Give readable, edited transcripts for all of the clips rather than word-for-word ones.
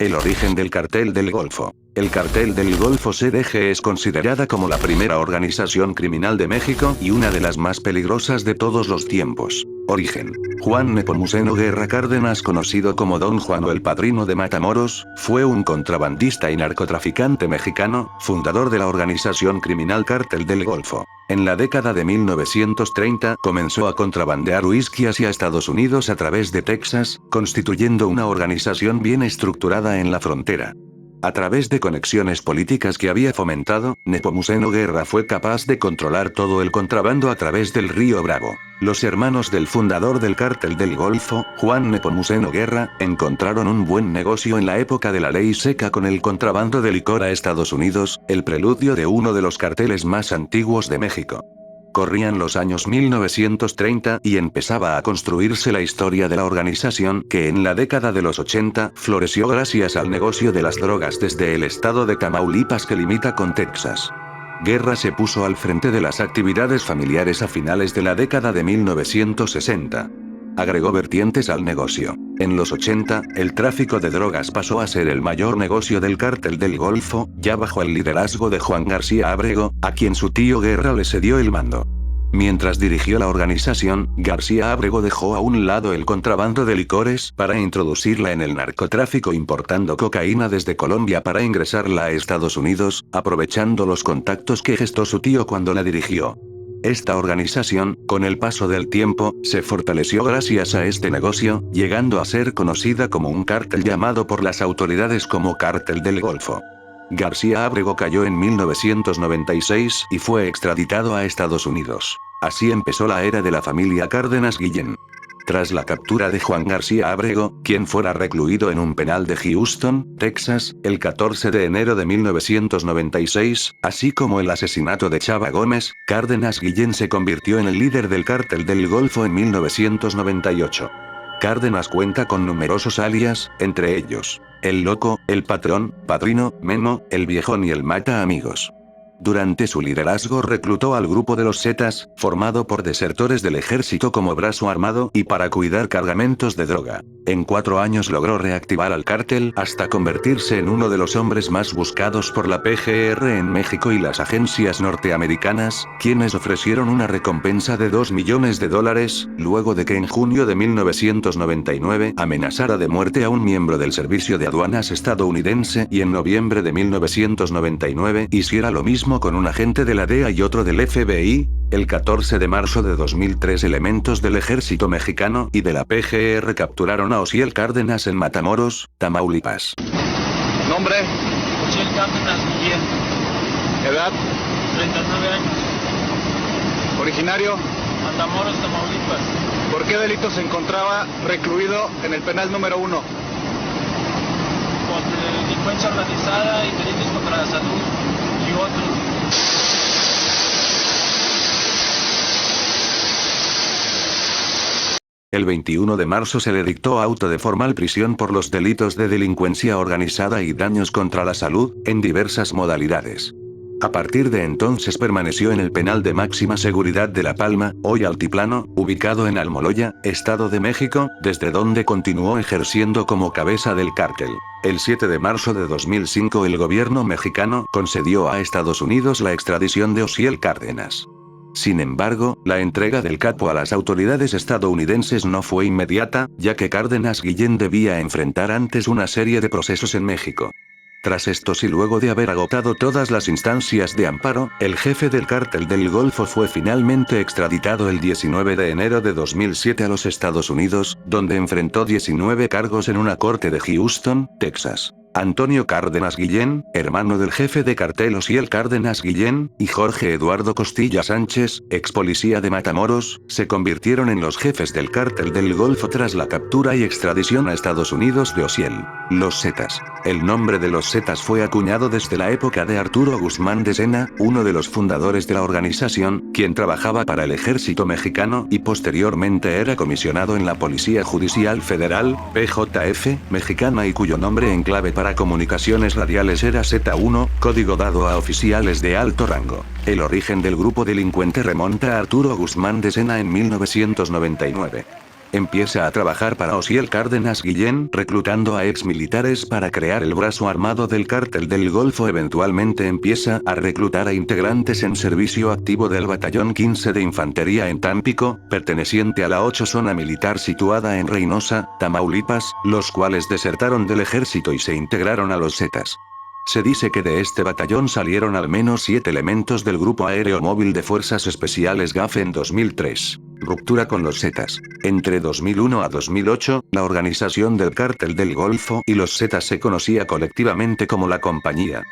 El origen del Cartel del Golfo. El Cartel del Golfo CDG es considerada como la primera organización criminal de México y una de las más peligrosas de todos los tiempos. Origen. Juan Nepomuceno Guerra Cárdenas, conocido como Don Juan o el Padrino de Matamoros, fue un contrabandista y narcotraficante mexicano, fundador de la organización criminal Cártel del Golfo. En la década de 1930 comenzó a contrabandear whisky hacia Estados Unidos a través de Texas, constituyendo una organización bien estructurada en la frontera. A través de conexiones políticas que había fomentado, Nepomuceno Guerra fue capaz de controlar todo el contrabando a través del río Bravo. Los hermanos del fundador del Cártel del Golfo, Juan Nepomuceno Guerra, encontraron un buen negocio en la época de la ley seca con el contrabando de licor a Estados Unidos, el preludio de uno de los carteles más antiguos de México. Corrían los años 1930 y empezaba a construirse la historia de la organización que en la década de los 80 floreció gracias al negocio de las drogas desde el estado de Tamaulipas que limita con Texas. Guerra se puso al frente de las actividades familiares a finales de la década de 1960. Agregó vertientes al negocio. En los 80, el tráfico de drogas pasó a ser el mayor negocio del Cártel del Golfo, ya bajo el liderazgo de Juan García Ábrego, a quien su tío Guerra le cedió el mando. Mientras dirigió la organización, García Ábrego dejó a un lado el contrabando de licores para introducirla en el narcotráfico, importando cocaína desde Colombia para ingresarla a Estados Unidos, aprovechando los contactos que gestó su tío cuando la dirigió. Esta organización, con el paso del tiempo, se fortaleció gracias a este negocio, llegando a ser conocida como un cártel llamado por las autoridades como Cártel del Golfo. García Ábrego cayó en 1996 y fue extraditado a Estados Unidos. Así empezó la era de la familia Cárdenas Guillén. Tras la captura de Juan García Ábrego, quien fuera recluido en un penal de Houston, Texas, el 14 de enero de 1996, así como el asesinato de Chava Gómez, Cárdenas Guillén se convirtió en el líder del Cártel del Golfo en 1998. Cárdenas cuenta con numerosos alias, entre ellos, el Loco, el Patrón, Padrino, Memo, el Viejón y el Mata Amigos. Durante su liderazgo reclutó al grupo de los Zetas, formado por desertores del ejército como brazo armado y para cuidar cargamentos de droga. En 4 años logró reactivar al cártel hasta convertirse en uno de los hombres más buscados por la PGR en México y las agencias norteamericanas, quienes ofrecieron una recompensa de $2 millones, luego de que en junio de 1999 amenazara de muerte a un miembro del Servicio de Aduanas estadounidense y en noviembre de 1999 hiciera lo mismo con un agente de la DEA y otro del FBI. El 14 de marzo de 2003 elementos del ejército mexicano y de la PGR capturaron a Osiel Cárdenas en Matamoros, Tamaulipas. ¿Nombre? Osiel Cárdenas Guillén. ¿Edad? 39 años. ¿Originario? Matamoros, Tamaulipas. ¿Por qué delito se encontraba recluido en el penal número 1? Por delincuencia organizada y delitos contra la salud y otros. El 21 de marzo se le dictó auto de formal prisión por los delitos de delincuencia organizada y daños contra la salud, en diversas modalidades. A partir de entonces permaneció en el penal de máxima seguridad de La Palma, hoy Altiplano, ubicado en Almoloya, Estado de México, desde donde continuó ejerciendo como cabeza del cártel. El 7 de marzo de 2005 el gobierno mexicano concedió a Estados Unidos la extradición de Osiel Cárdenas. Sin embargo, la entrega del capo a las autoridades estadounidenses no fue inmediata, ya que Cárdenas Guillén debía enfrentar antes una serie de procesos en México. Tras estos y luego de haber agotado todas las instancias de amparo, el jefe del Cártel del Golfo fue finalmente extraditado el 19 de enero de 2007 a los Estados Unidos, donde enfrentó 19 cargos en una corte de Houston, Texas. Antonio Cárdenas Guillén, hermano del jefe de cartel Osiel Cárdenas Guillén, y Jorge Eduardo Costilla Sánchez, ex policía de Matamoros, se convirtieron en los jefes del Cártel del Golfo tras la captura y extradición a Estados Unidos de Osiel. Los Zetas. El nombre de los Zetas fue acuñado desde la época de Arturo Guzmán de Sena, uno de los fundadores de la organización, quien trabajaba para el ejército mexicano y posteriormente era comisionado en la Policía Judicial Federal, PJF, mexicana y cuyo nombre en clave para comunicaciones radiales era Z1, código dado a oficiales de alto rango. El origen del grupo delincuente remonta a Arturo Guzmán de Sena en 1999. Empieza a trabajar para Osiel Cárdenas Guillén, reclutando a exmilitares para crear el brazo armado del Cártel del Golfo. Eventualmente empieza a reclutar a integrantes en servicio activo del Batallón 15 de Infantería en Tampico, perteneciente a la 8 Zona Militar situada en Reynosa, Tamaulipas, los cuales desertaron del ejército y se integraron a los Zetas. Se dice que de este batallón salieron al menos 7 elementos del Grupo Aéreo Móvil de Fuerzas Especiales GAF en 2003. Ruptura con los Zetas. Entre 2001 a 2008, la organización del Cártel del Golfo y los Zetas se conocía colectivamente como la Compañía.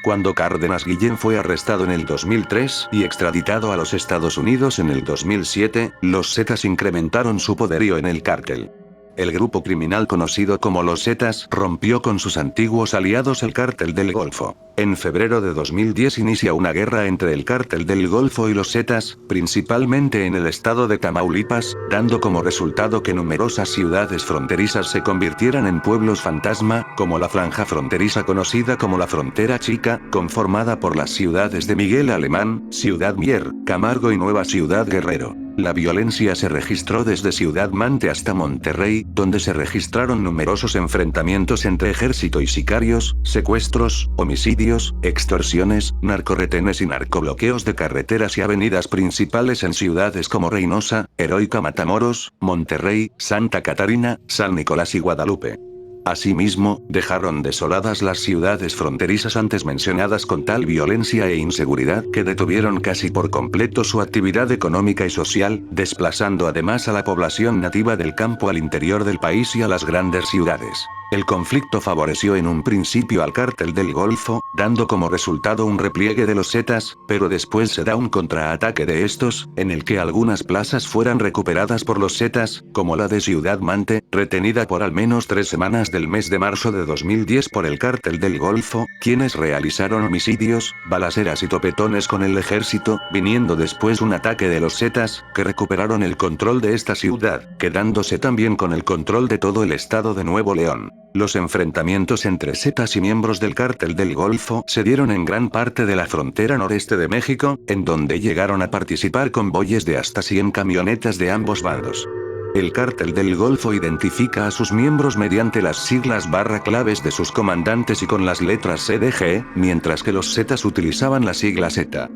Cuando Cárdenas Guillén fue arrestado en el 2003 y extraditado a los Estados Unidos en el 2007, los Zetas incrementaron su poderío en el cártel. El grupo criminal conocido como los Zetas rompió con sus antiguos aliados el Cártel del Golfo. En febrero de 2010 inicia una guerra entre el Cártel del Golfo y los Zetas, principalmente en el estado de Tamaulipas, dando como resultado que numerosas ciudades fronterizas se convirtieran en pueblos fantasma, como la franja fronteriza conocida como la Frontera Chica, conformada por las ciudades de Miguel Alemán, Ciudad Mier, Camargo y Nueva Ciudad Guerrero. La violencia se registró desde Ciudad Mante hasta Monterrey, donde se registraron numerosos enfrentamientos entre ejército y sicarios, secuestros, homicidios, extorsiones, narcorretenes y narcobloqueos de carreteras y avenidas principales en ciudades como Reynosa, Heroica Matamoros, Monterrey, Santa Catarina, San Nicolás y Guadalupe. Asimismo, dejaron desoladas las ciudades fronterizas antes mencionadas con tal violencia e inseguridad que detuvieron casi por completo su actividad económica y social, desplazando además a la población nativa del campo al interior del país y a las grandes ciudades. El conflicto favoreció en un principio al Cártel del Golfo, dando como resultado un repliegue de los Zetas, pero después se da un contraataque de estos, en el que algunas plazas fueran recuperadas por los Zetas, como la de Ciudad Mante, retenida por al menos 3 semanas del mes de marzo de 2010 por el Cártel del Golfo, quienes realizaron homicidios, balaceras y topetones con el ejército, viniendo después un ataque de los Zetas, que recuperaron el control de esta ciudad, quedándose también con el control de todo el estado de Nuevo León. Los enfrentamientos entre Zetas y miembros del Cártel del Golfo se dieron en gran parte de la frontera noreste de México, en donde llegaron a participar convoyes de hasta 100 camionetas de ambos bandos. El Cártel del Golfo identifica a sus miembros mediante las siglas /claves de sus comandantes y con las letras CDG, mientras que los Zetas utilizaban la sigla Z.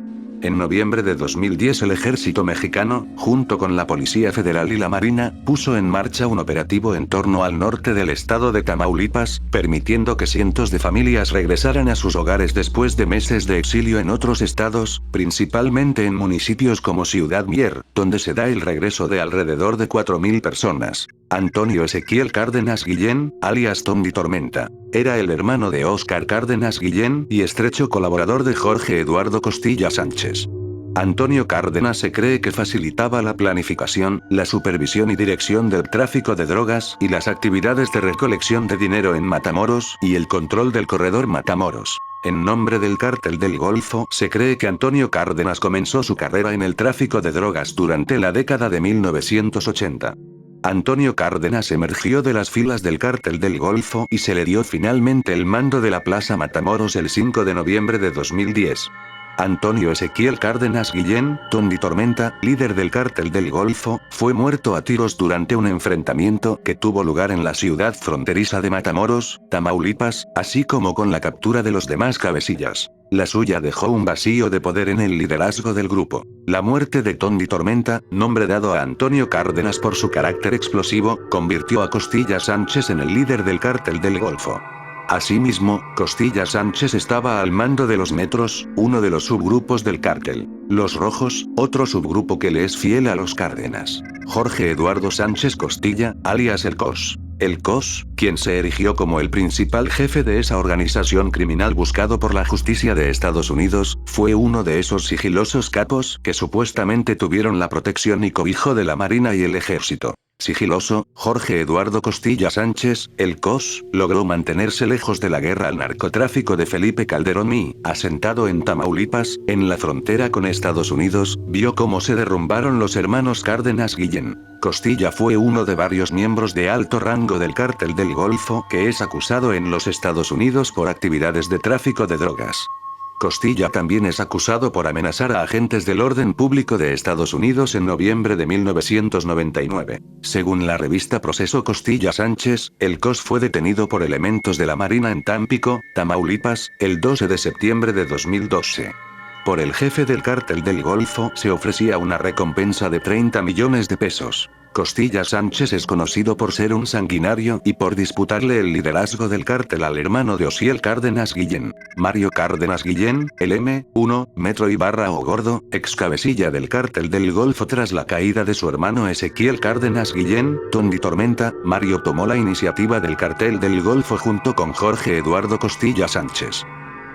En noviembre de 2010 el ejército mexicano, junto con la Policía Federal y la Marina, puso en marcha un operativo en torno al norte del estado de Tamaulipas, permitiendo que cientos de familias regresaran a sus hogares después de meses de exilio en otros estados, principalmente en municipios como Ciudad Mier, donde se da el regreso de alrededor de 4.000 personas. Antonio Ezequiel Cárdenas Guillén, alias Tony Tormenta, era el hermano de Óscar Cárdenas Guillén y estrecho colaborador de Jorge Eduardo Costilla Sánchez. Antonio Cárdenas se cree que facilitaba la planificación, la supervisión y dirección del tráfico de drogas y las actividades de recolección de dinero en Matamoros y el control del corredor Matamoros. En nombre del Cártel del Golfo, se cree que Antonio Cárdenas comenzó su carrera en el tráfico de drogas durante la década de 1980. Antonio Cárdenas emergió de las filas del Cártel del Golfo y se le dio finalmente el mando de la Plaza Matamoros el 5 de noviembre de 2010. Antonio Ezequiel Cárdenas Guillén, Tony Tormenta, líder del Cártel del Golfo, fue muerto a tiros durante un enfrentamiento que tuvo lugar en la ciudad fronteriza de Matamoros, Tamaulipas, así como con la captura de los demás cabecillas. La suya dejó un vacío de poder en el liderazgo del grupo. La muerte de Tony Tormenta, nombre dado a Antonio Cárdenas por su carácter explosivo, convirtió a Costilla Sánchez en el líder del Cártel del Golfo. Asimismo, Costilla Sánchez estaba al mando de los Metros, uno de los subgrupos del cártel. Los Rojos, otro subgrupo que le es fiel a los Cárdenas. Jorge Eduardo Sánchez Costilla, alias el COS. El COS, quien se erigió como el principal jefe de esa organización criminal buscado por la justicia de Estados Unidos, fue uno de esos sigilosos capos que supuestamente tuvieron la protección y cobijo de la Marina y el Ejército. Sigiloso, Jorge Eduardo Costilla Sánchez, el COS, logró mantenerse lejos de la guerra al narcotráfico de Felipe Calderón y, asentado en Tamaulipas, en la frontera con Estados Unidos, vio cómo se derrumbaron los hermanos Cárdenas Guillén. Costilla fue uno de varios miembros de alto rango del Cártel del Golfo que es acusado en los Estados Unidos por actividades de tráfico de drogas. Costilla también es acusado por amenazar a agentes del orden público de Estados Unidos en noviembre de 1999. Según la revista Proceso Costilla Sánchez, el COS fue detenido por elementos de la Marina en Tampico, Tamaulipas, el 12 de septiembre de 2012. Por el jefe del cártel del Golfo se ofrecía una recompensa de 30 millones de pesos. Costilla Sánchez es conocido por ser un sanguinario y por disputarle el liderazgo del cártel al hermano de Osiel Cárdenas Guillén, Mario Cárdenas Guillén, el M1, Metro Ibarra o Gordo, ex cabecilla del cártel del Golfo tras la caída de su hermano Ezequiel Cárdenas Guillén. Tony Tormenta, Mario tomó la iniciativa del cartel del Golfo junto con Jorge Eduardo Costilla Sánchez.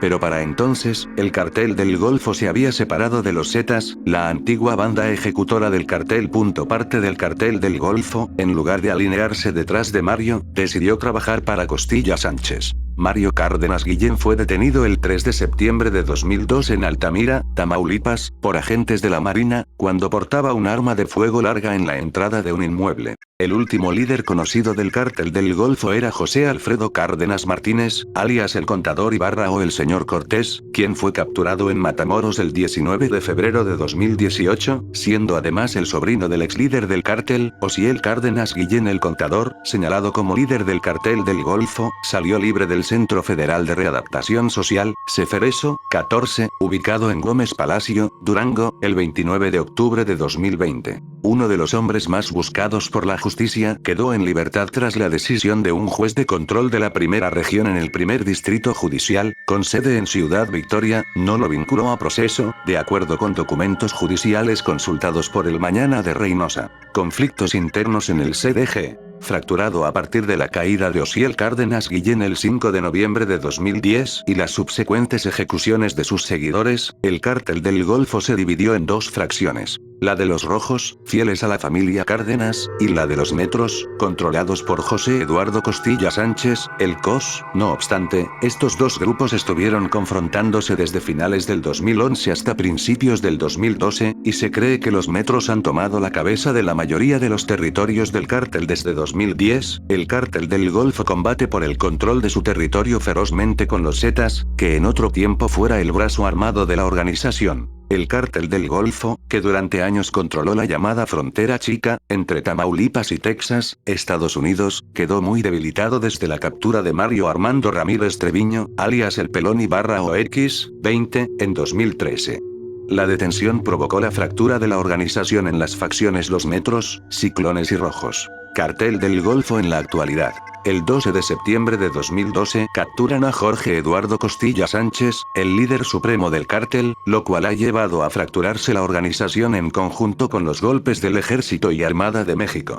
Pero para entonces, el cartel del Golfo se había separado de los Zetas, la antigua banda ejecutora del cartel. Parte del cartel del Golfo, en lugar de alinearse detrás de Mario, decidió trabajar para Costilla Sánchez. Mario Cárdenas Guillén fue detenido el 3 de septiembre de 2002 en Altamira, Tamaulipas, por agentes de la Marina, cuando portaba un arma de fuego larga en la entrada de un inmueble. El último líder conocido del cártel del Golfo era José Alfredo Cárdenas Martínez, alias el Contador Ibarra o el Señor Cortés, quien fue capturado en Matamoros el 19 de febrero de 2018, siendo además el sobrino del ex líder del cártel, Osiel Cárdenas Guillén. El Contador, señalado como líder del cartel del Golfo, salió libre del Centro Federal de Readaptación Social, Cefereso, 14, ubicado en Gómez Palacio, Durango, el 29 de octubre de 2020. Uno de los hombres más buscados por la justicia quedó en libertad tras la decisión de un juez de control de la primera región en el primer distrito judicial, con sede en Ciudad Victoria, no lo vinculó a proceso, de acuerdo con documentos judiciales consultados por El Mañana de Reynosa. Conflictos internos en el CDG. Fracturado a partir de la caída de Osiel Cárdenas Guillén el 5 de noviembre de 2010 y las subsecuentes ejecuciones de sus seguidores, el cártel del Golfo se dividió en dos fracciones. La de los rojos, fieles a la familia Cárdenas, y la de los metros, controlados por José Eduardo Costilla Sánchez, el COS. No obstante, estos dos grupos estuvieron confrontándose desde finales del 2011 hasta principios del 2012, y se cree que los metros han tomado la cabeza de la mayoría de los territorios del cártel desde 2010. El cártel del Golfo combate por el control de su territorio ferozmente con los Zetas, que en otro tiempo fuera el brazo armado de la organización. El cártel del Golfo, que durante años controló la llamada frontera chica, entre Tamaulipas y Texas, Estados Unidos, quedó muy debilitado desde la captura de Mario Armando Ramírez Treviño, alias el Pelón Ibarra o X-20, en 2013. La detención provocó la fractura de la organización en las facciones Los Metros, Ciclones y Rojos. Cartel del Golfo en la actualidad. El 12 de septiembre de 2012 capturan a Jorge Eduardo Costilla Sánchez, el líder supremo del cártel, lo cual ha llevado a fracturarse la organización en conjunto con los golpes del Ejército y Armada de México.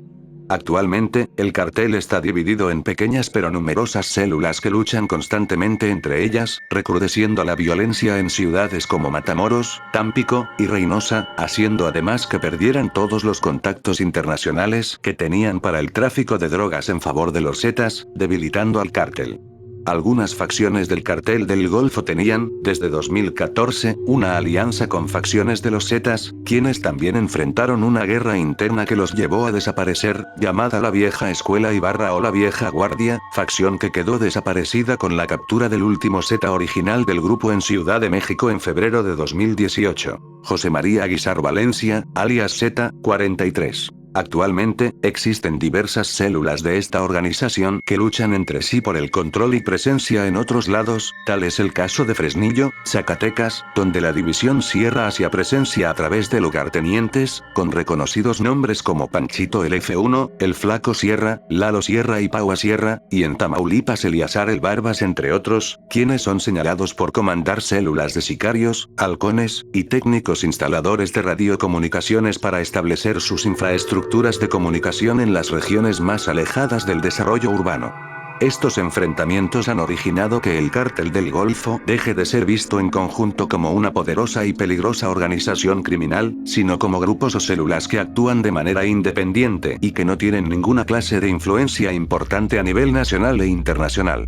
Actualmente, el cartel está dividido en pequeñas pero numerosas células que luchan constantemente entre ellas, recrudeciendo la violencia en ciudades como Matamoros, Tampico y Reynosa, haciendo además que perdieran todos los contactos internacionales que tenían para el tráfico de drogas en favor de los Zetas, debilitando al cártel. Algunas facciones del cartel del Golfo tenían, desde 2014, una alianza con facciones de los Zetas, quienes también enfrentaron una guerra interna que los llevó a desaparecer, llamada la Vieja Escuela Ibarra o la Vieja Guardia, facción que quedó desaparecida con la captura del último Zeta original del grupo en Ciudad de México en febrero de 2018. José María Guisar Valencia, alias Zeta, 43. Actualmente, existen diversas células de esta organización que luchan entre sí por el control y presencia en otros lados, tal es el caso de Fresnillo, Zacatecas, donde la división Sierra hacía presencia a través de lugartenientes, con reconocidos nombres como Panchito el F1, el Flaco Sierra, Lalo Sierra y Paua Sierra, y en Tamaulipas Eliazar el Barbas entre otros, quienes son señalados por comandar células de sicarios, halcones, y técnicos instaladores de radiocomunicaciones para establecer sus infraestructuras de comunicación en las regiones más alejadas del desarrollo urbano. Estos enfrentamientos han originado que el cártel del Golfo deje de ser visto en conjunto como una poderosa y peligrosa organización criminal, sino como grupos o células que actúan de manera independiente y que no tienen ninguna clase de influencia importante a nivel nacional e internacional.